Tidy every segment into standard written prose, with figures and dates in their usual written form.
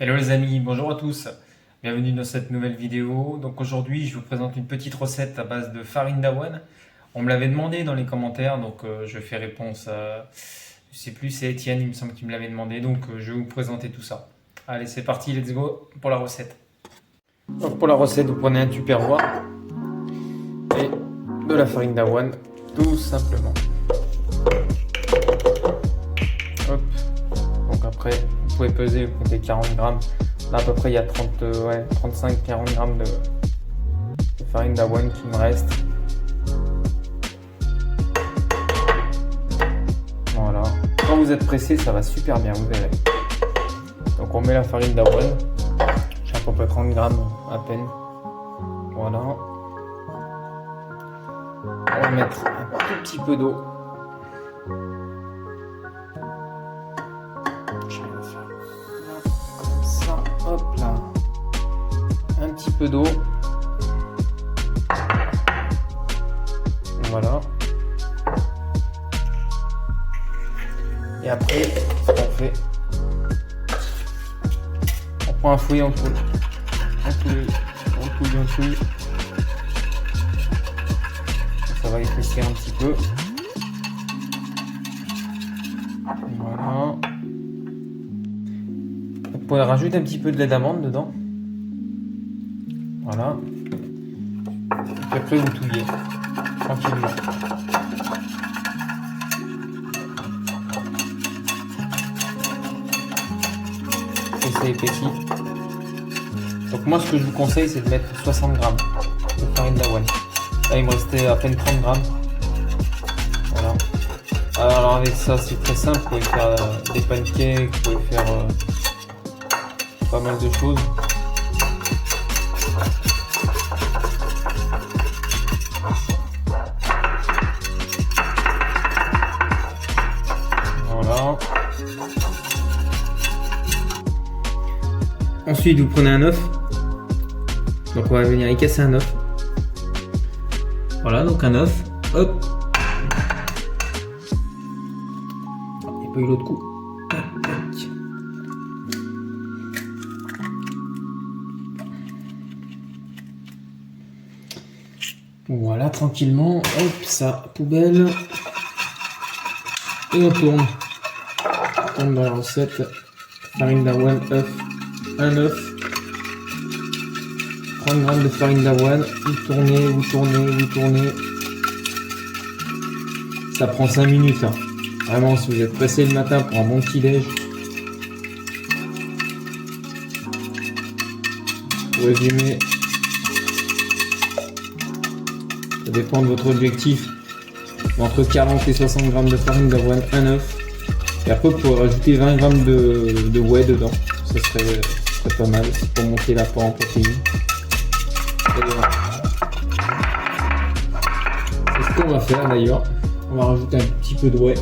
Hello les amis, bonjour à tous, bienvenue dans cette nouvelle vidéo. Donc aujourd'hui je vous présente une petite recette à base de farine d'avoine. On me l'avait demandé dans les commentaires, donc je fais réponse à... Je sais plus, c'est Étienne, il me semble qu'il me l'avait demandé, donc je vais vous présenter tout ça. Allez c'est parti, let's go pour la recette. Donc pour la recette, vous prenez un tupperware et de la farine d'avoine, tout simplement. Hop. Donc après, vous pouvez peser, vous comptez 40 grammes. Là, à peu près, il y a 35-40 grammes de farine d'avoine qui me reste. Voilà. Quand vous êtes pressé, ça va super bien, vous verrez. Donc on met la farine d'avoine. J'ai à peu près 30 grammes à peine. Voilà. On va mettre un tout petit peu d'eau. Hop là, un petit peu d'eau, voilà. Et après, ce qu'on fait, on prend un fouet, on touille. Ça va épaissir un petit peu. Voilà. Vous pouvez rajouter un petit peu de lait d'amande dedans. Voilà. Et puis après vous touillez tranquillement. Et ça épaissit. Donc moi ce que je vous conseille c'est de mettre 60 grammes de farine d'avoine. Là il me restait à peine 30 grammes. Voilà. Alors avec ça c'est très simple, vous pouvez faire des pancakes, vous pouvez faire pas mal de choses. Voilà. Ensuite, vous prenez un œuf. Donc, on va venir y casser un œuf. Voilà, donc un œuf. Hop. Il n'y a pas eu l'autre coup. Tac, tac. Voilà, tranquillement, hop, ça, poubelle. Et on tourne. On tourne dans la recette. Farine d'avoine, œuf, un œuf. 30 grammes de farine d'avoine. Vous tournez. Ça prend 5 minutes. Hein. Vraiment, si vous êtes pressé le matin pour un bon petit déj. Pour résumer. Ça dépend de votre objectif. Entre 40 et 60 grammes de farine d'avoine, un œuf. Et après, vous pouvez rajouter 20 grammes de whey dedans. Ça serait pas mal pour monter l'apport en protéines. C'est ce qu'on va faire d'ailleurs. On va rajouter un petit peu de whey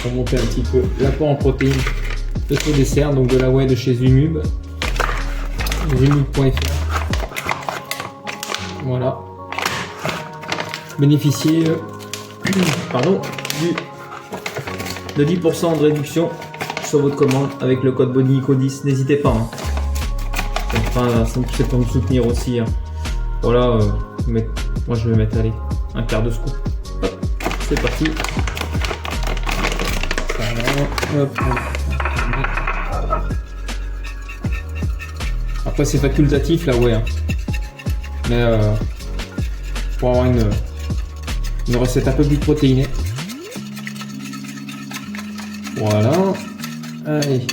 pour monter un petit peu l'apport en protéines de ce dessert. Donc de la whey de chez Zumub. Zumub.fr. Voilà. Bénéficier de 10% de réduction sur votre commande avec le code BONICO10. N'hésitez pas. Hein. Enfin, c'est pour me soutenir aussi. Hein. Voilà, moi je vais mettre un quart de scoop. Hop, c'est parti. Voilà, hop. Après c'est facultatif là, ouais. Hein. Mais pour avoir une recette un peu plus protéinée. Voilà. Allez.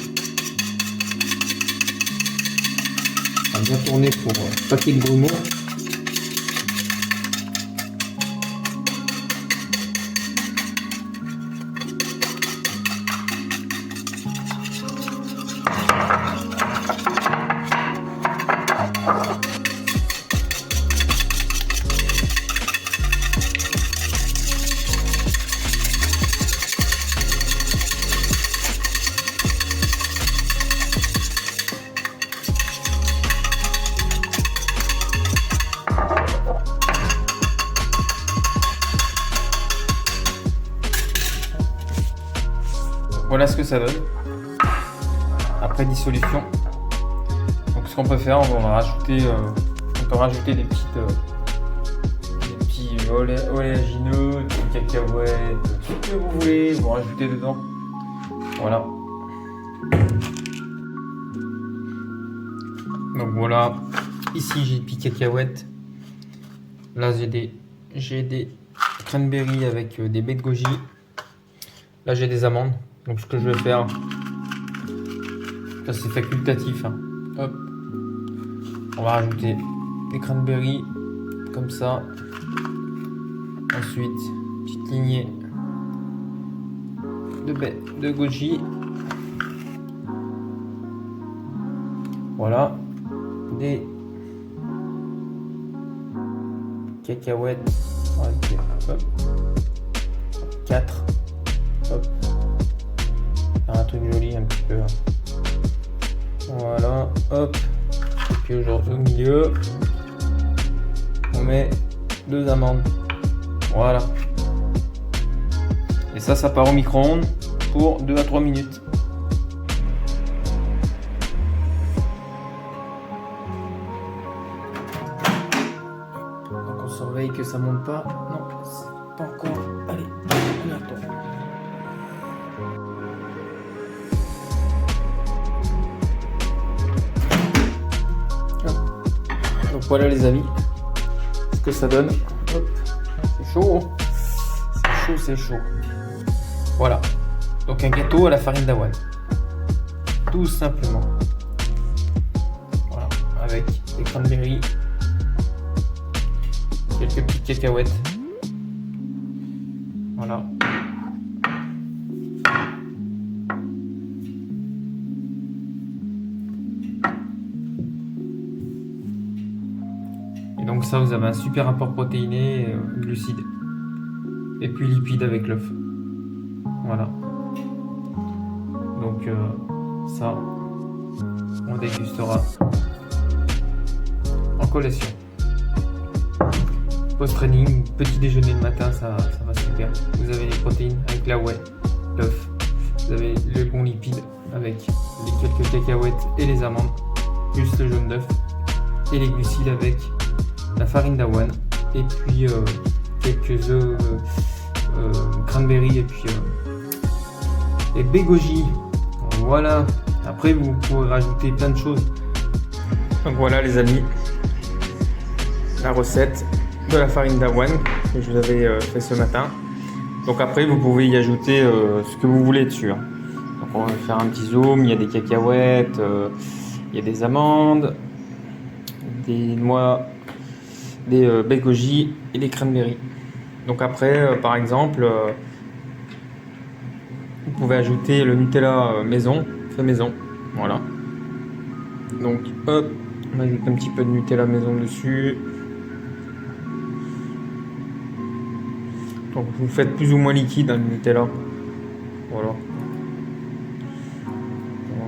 On va bien tourner pour paquet de grumeaux. Voilà ce que ça donne après dissolution. qu'on peut faire, on va rajouter, on peut rajouter des petits oléagineux, des cacahuètes, tout ce que vous voulez, vous rajoutez dedans. Voilà. Donc voilà, ici j'ai des petits cacahuètes. Là j'ai des cranberries avec des baies de goji. Là j'ai des amandes. Donc ce que je vais faire, ça c'est facultatif, hein. Hop, on va rajouter des cranberries comme ça. Ensuite, petite lignée de baies de goji. Voilà, des cacahuètes. Hop, 4. Hop, faire un truc joli un petit peu. Voilà, hop. Et puis aujourd'hui au milieu, on met 2 amandes. Voilà. Et ça part au micro-ondes pour 2 à 3 minutes. Donc on surveille que ça monte pas. Non, c'est pas encore. Allez, on attend. Donc voilà les amis, ce que ça donne. Hop. C'est chaud, c'est chaud. Voilà, donc un gâteau à la farine d'avoine, tout simplement. Voilà, avec des cranberries, quelques petites cacahuètes. Voilà. Et donc ça, vous avez un super apport protéiné et glucides. Et puis lipides avec l'œuf. Voilà. Donc ça, on dégustera en collation. Post-training, petit déjeuner le matin, ça va super. Vous avez les protéines avec la whey, l'œuf. Vous avez le bon lipide avec les quelques cacahuètes et les amandes, plus le jaune d'œuf. Et les glucides avec la farine d'avoine. Et puis quelques œufs, cranberry et puis et baies goji. Voilà. Après vous pourrez rajouter plein de choses. Donc voilà les amis, la recette de la farine d'avoine que je vous avais fait ce matin. Donc après vous pouvez y ajouter ce que vous voulez dessus. Donc on va faire un petit zoom. Il y a des cacahuètes, il y a des amandes, des noix, des baies goji et des cranberries. Donc après, par exemple, vous pouvez ajouter le Nutella maison, fait maison. Voilà. Donc hop, on va mettre un petit peu de Nutella maison dessus. Donc vous faites plus ou moins liquide dans le Nutella. Voilà.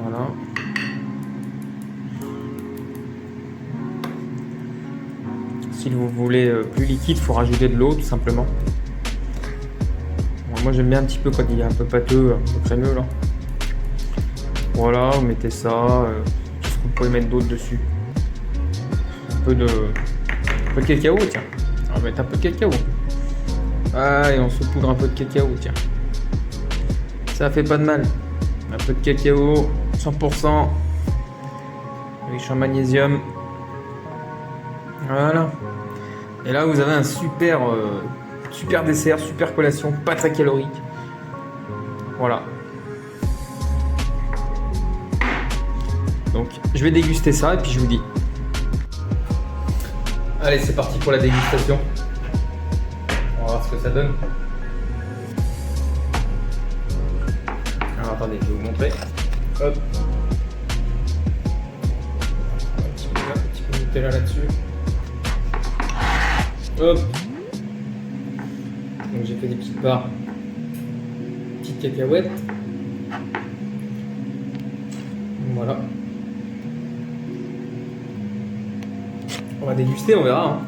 Voilà. Si vous voulez plus liquide, il faut rajouter de l'eau tout simplement. Bon, moi j'aime bien un petit peu quand il est un peu pâteux, un peu crémeux là. Voilà, vous mettez ça. Qu'est-ce que vous pouvez mettre d'autre dessus? Un peu de cacao, tiens. On va mettre un peu de cacao. Ah, et on saupoudre un peu de cacao, tiens. Ça fait pas de mal. Un peu de cacao, 100%, riche en magnésium. Voilà. Et là, vous avez un super dessert, super collation, pas très calorique. Voilà. Donc, je vais déguster ça et puis je vous dis. Allez, c'est parti pour la dégustation. On va voir ce que ça donne. Alors, attendez, je vais vous montrer. Hop. Un petit peu de Nutella là-dessus. Hop. Donc j'ai fait des petites barres, petites cacahuètes. Voilà. On va déguster, on verra.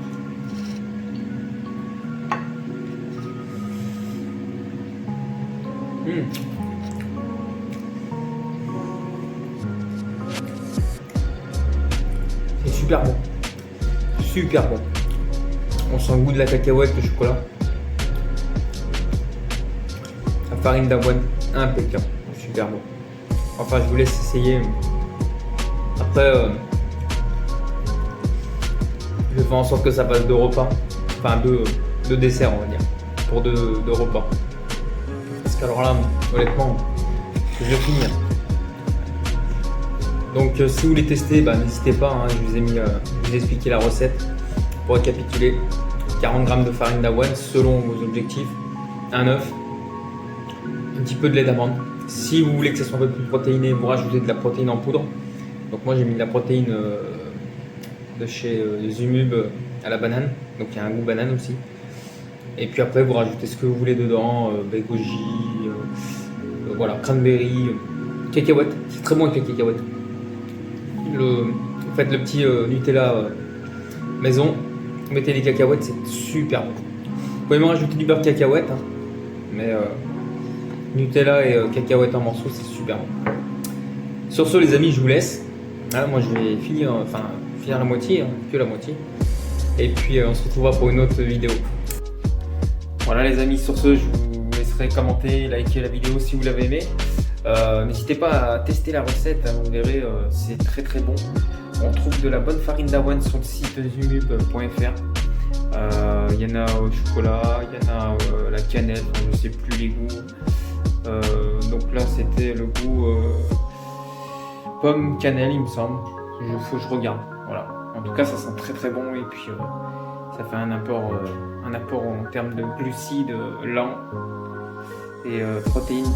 super bon. Super bon. On sent le goût de la cacahuète, le chocolat. La farine d'avoine, impeccable. Super bon. Enfin, je vous laisse essayer. Après, je vais faire en sorte que ça passe 2 repas. Enfin, deux desserts, on va dire. Pour deux repas. Parce qu'alors là, honnêtement, je vais finir. Donc, si vous voulez tester, n'hésitez pas. Hein, je vous ai expliqué la recette. Pour récapituler, 40 g de farine d'avoine selon vos objectifs, un œuf, un petit peu de lait d'amande. Si vous voulez que ça soit un peu plus protéiné, vous rajoutez de la protéine en poudre. Donc moi j'ai mis de la protéine de chez Zumub à la banane, donc il y a un goût banane aussi. Et puis après vous rajoutez ce que vous voulez dedans, goji, voilà, cranberry, cacahuètes. C'est très bon avec les cacahuètes. Vous faites le petit Nutella maison, vous mettez les cacahuètes, c'est super bon. Vous pouvez même rajouter du beurre de cacahuète, hein, mais Nutella et cacahuètes en morceaux, c'est super bon. Sur ce, les amis, je vous laisse. Ah, moi, je vais finir la moitié, hein, que la moitié. Et puis, on se retrouvera pour une autre vidéo. Voilà, les amis, sur ce, je vous laisserai commenter, liker la vidéo si vous l'avez aimé. N'hésitez pas à tester la recette, hein, vous verrez, c'est très très bon. On trouve de la bonne farine d'avoine sur le site zumub.fr. Il y en a au chocolat, il y en a la cannelle, je ne sais plus les goûts. Donc là, c'était le goût pomme cannelle, il me semble. Faut que je regarde. Voilà. En tout cas, ça sent très très bon et puis ça fait un apport en termes de glucides lents et protéines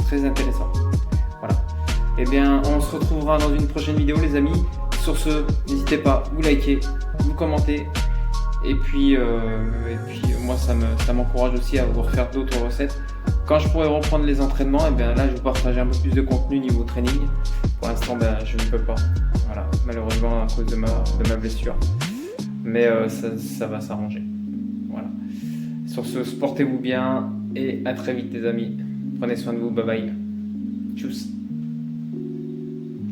très intéressant. Voilà. Et bien, on se retrouvera dans une prochaine vidéo, les amis. Sur ce, n'hésitez pas, vous likez, vous commentez. Et puis moi, ça m'encourage aussi à vous refaire d'autres recettes. Quand je pourrai reprendre les entraînements, et bien là, je vais partager un peu plus de contenu niveau training. Pour l'instant, je ne peux pas. Voilà, malheureusement à cause de ma blessure. Mais ça va s'arranger. Voilà. Sur ce, portez-vous bien et à très vite, les amis. Prenez soin de vous. Bye bye. Tchuss.